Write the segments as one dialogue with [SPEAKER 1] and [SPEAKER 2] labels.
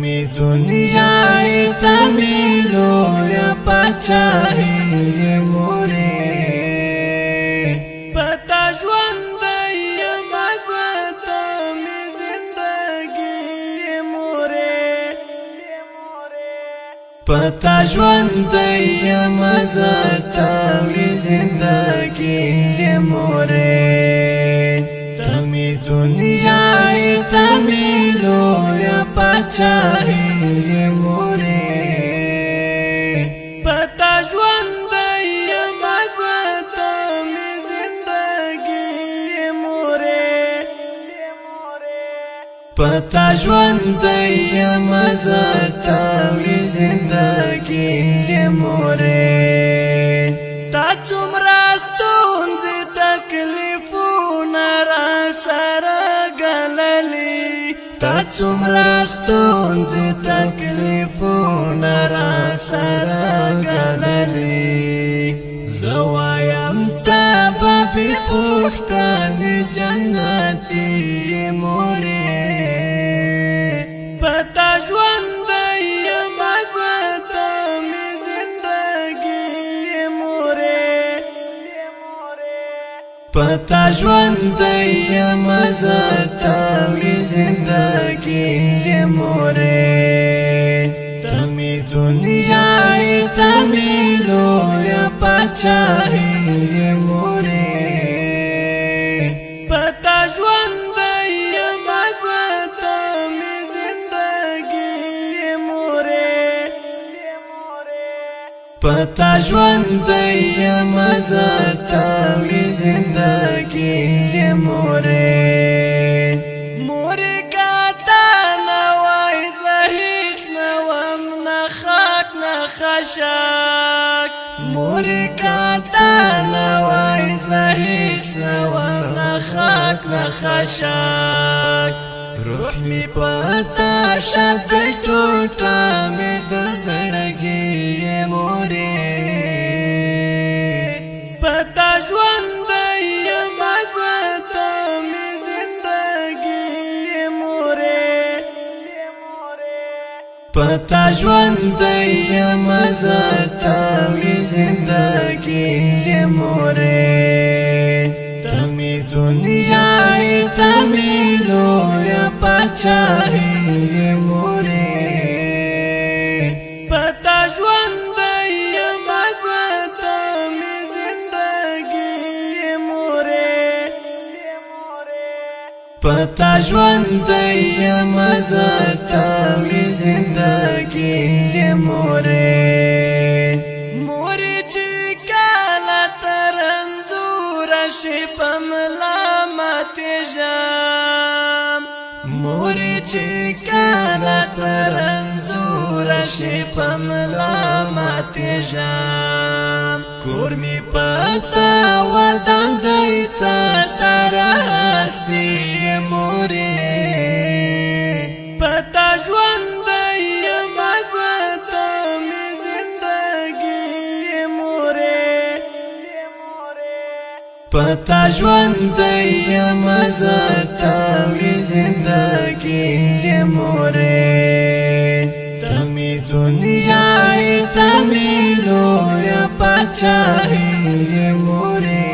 [SPEAKER 1] تمی دنیای تمی لویا پاچاهی موری پتا ژوند یم زه تمی زندگی موری پتا ژوند یم زه تمی زندگی موری تمی دنیای تمی لویا پاچاهی موری پتا ژوند یم زه تمی زندگی موری پتا ژوند یم زه تمی زندگی موری تا څومره ستونزې تکلیفونه راسره ګاللي تا څومره ستونزې تکلیفونه راسره ګاللي زه وایم ته به بې پوښتنې جنتي مورې پتا ژوند یم زه تمې زندګي مورې پتا ژوند یم زه تمې زندګي مورې تمې دنیای تمې لویه پاچاهي مورې پتا ژوند یم زه تمې زندګي مورې پتا ژوند یم زه تمې زندګي مورې مورې کاته نه وای زه هیڅ نه وم نه خاک نه خشاک مورې کاته نه وای زه هیڅ نه وم نه خاک نه خشاک روح می پتا شد ټوټه مې د زړګي مورې پتا ژوند یم زه تمې زندګي مورې پتا ژوند یم زه تمې زندګي مورې تمې دنیای تمې لویه پاچاهي مورې پتا ژوند یم زه تمې زندګي مورې پتا ژوند یم زه تمې زندګي مورې مورې چې کله تر انځوره شي په ملا ماتېږم مورې چې کله تر انځوره شي په ملا ماتېږم کور مې پتا ودان دی ته ستره هستي مورې پتا ژوند یم زه تمې زندګي مورې پتا ژوند یم زه تمې زندګي مورې تمې دنیای تمې لویه پاچاهي مورې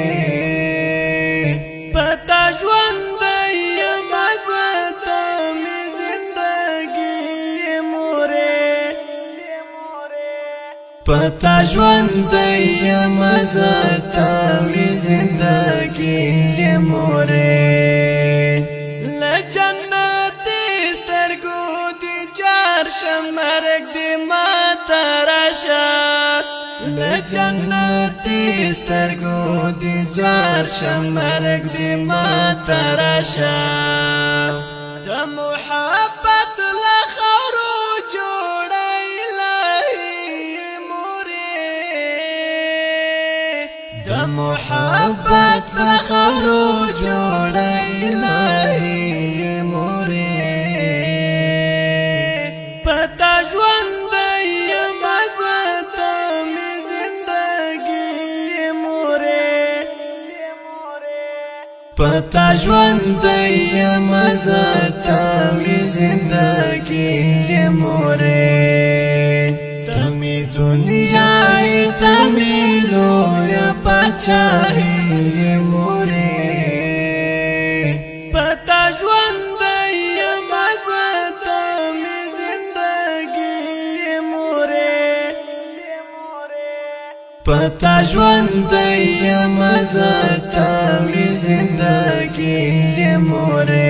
[SPEAKER 1] پتا ژوند یم زه تمې زندګي مورې پتا ژوند یم زه تمې زندګي مورې له جنتي سترګو دې جار شم مرګ دې ماته راشه له جنتي سترګو دې جار شم مرګ دې ماته راشه د محبت له خاورو جوړه الهي مورې د محبت له خاورو جوړه الهي مورې پتا ژوند یم زه تمې زندګي مورې پتا ژوند یم زه تمې زندګي मोरे तमी दुनिया तमी लोया पाचाही मोरे पता ज्वंद मजा तमी जिंदगी मोरे पता ज्वंद मजा तमी जिंदगी मोरे